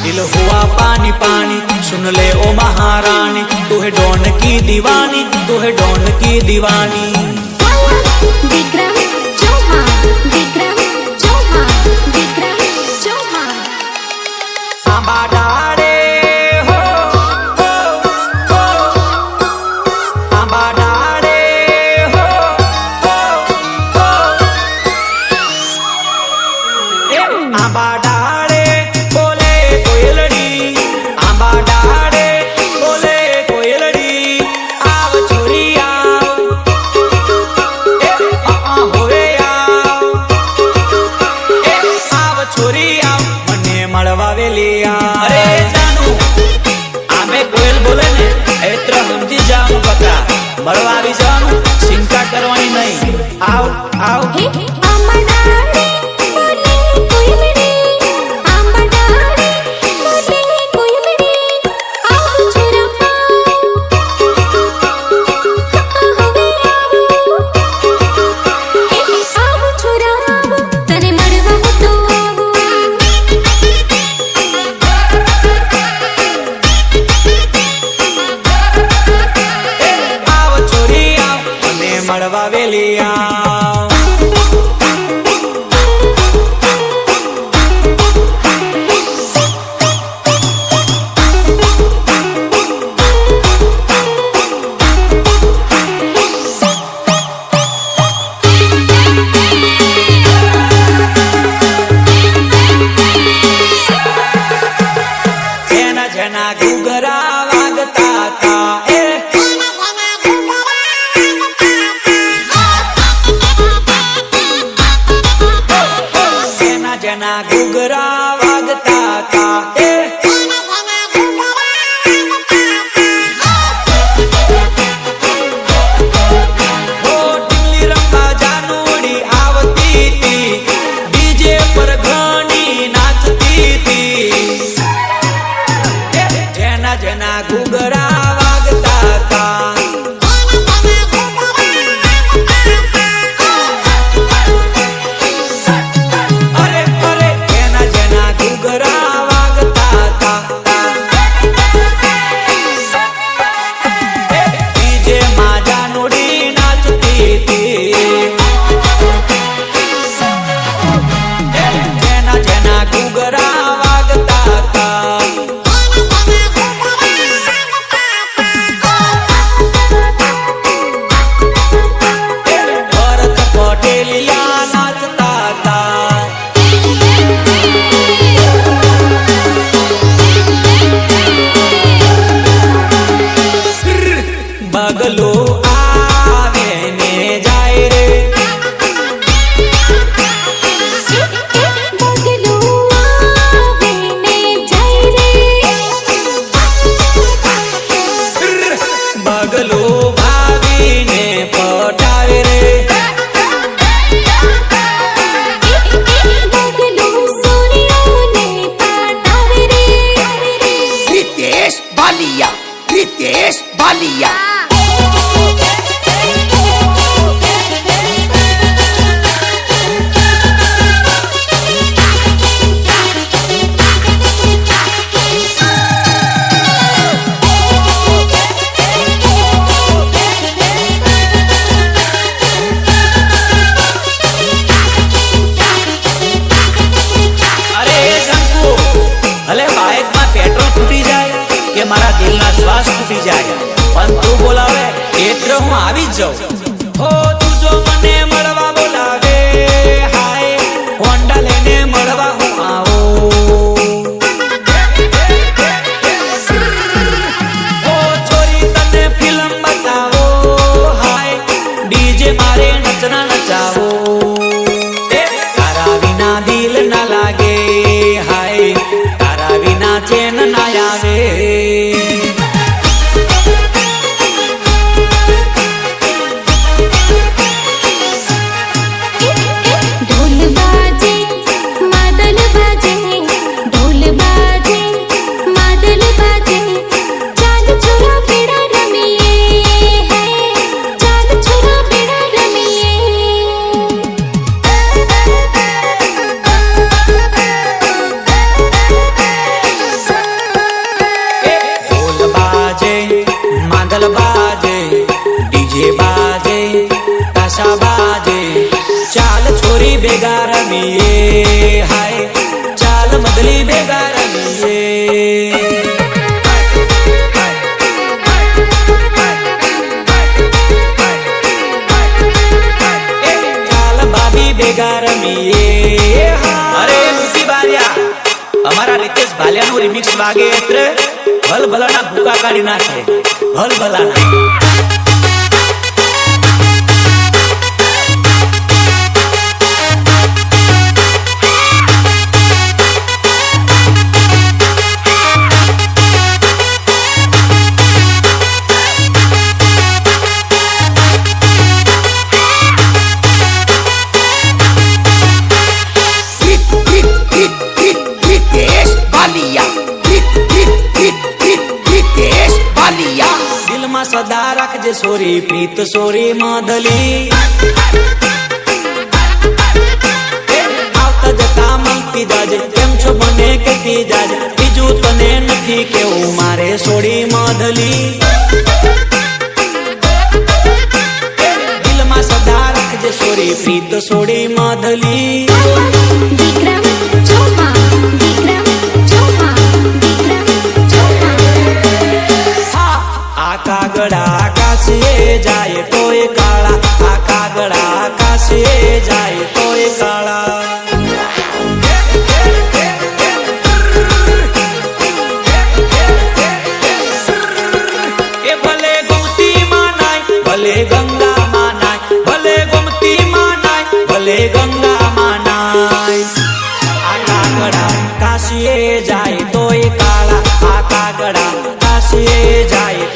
दिल हुआ पानी पानी सुन ले ओ महारानी, तू है डॉन की दीवानी, तू है डॉन की दीवानी। विक्रम चौहान, विक्रम चौहान, विक्रम चौहान। आंबा डाले हो, आंबा डाले हो, आंबा डाले बोले कोयलड़ी, आंबा डाले बोले कोयलड़ी। आव छोरी आव, होवे आव, आव छोरी आव मने मळवा वेली आव। अरे जानू आमे कोयल बोले ने एत्र समझी जाऊं बका, मळवा आवी जाऊं चिंता करवानी नहीं। आव आव आंबा डाले बोले कोयलड़ी, आंबा डाले बोले कोयलड़ी। आव छोरा होवे आव छोरा तने मळवा तो आव छोरी आव मने मळवा वेली आव। जना जना घुघरा वागता था जना जना घुघरा वागता था हो टिमली रंबा जानूड़ी आवती थी, डीजे पर घनी नाचती थी। जना जना घुघरा वागता था, अरे अरे जना जना घुघरा वागता था। डीजे माजा नुड़ी नाचती थी, जना जना घुघरा वागता था। भरत पटेलिया नाचता था, बगलो आवे ने जाए रे, बगलू आवे ने जाए रे। बगलो भाभी ने पटावे रे। बगलू सोनिया ने पटावे रे। रितेश बालिया, रितेश बालिया। अरे शंकु भले बाइक में पेट्रोल फूटी जाए के मारा दिल ना श्वास फूटी जाए, पण तू बोलावे એટલે હું આવી જ જાઉં। हो तू जो मने મળવા બોલાવે, હાય હોન્ડા લઈને મળવા હું આવું। ओ छोरी तने फिल्म बतावो, हाय डीजे मारे नचना नचावो। तारा विना दिल ना लागे, हाय तारा विना चैन ना आवे। ढोल बाजे मादल बाजे, ढोल बाजे मादल बाजे। चाल छोरा बेड़ा रमिए है, चाल छोरा बेड़ा रमिए। ભેગા રમીએ હાય ચાલ મદલી ભેગા રમીએ ચાલ ભાભી ભેગા રમીએ અરે ઋષિ બારિયા અમારા રીતેશ ભાલિયાનું રિમિક્સ વાગે એટલે ભલભલાના ભૂકા કાઢી નાખે ભલભલાના रितेश बालिया रितेश बालिया દિલમાં સદા રાખજે સોરી પ્રીત સોરી માધલી આવતા જતા મળતી જાજે કેમ છો મને કહેતી જાજે બીજું તને નથી કેવું મારે સોડી માધલી દિલમાં સદા રાખજે સોરી પ્રીત સોડી માધલી વિક્રમ ચોપા વિક્રમ ચોપા વિક્રમ ચોપા આ કાગડા આકાશીએ જાય તોય કાળા આ કાગડા આકાશીએ જાય તોય કાળા એ ભલે ગોમતી માં નાય ભલે ગંગા માં નાય ભલે ગોમતી માં નાય ભલે ગંગા માં નાય આ કાગડા કાશીએ જાય તોય કાળા આ કાગડા કાશીએ જાય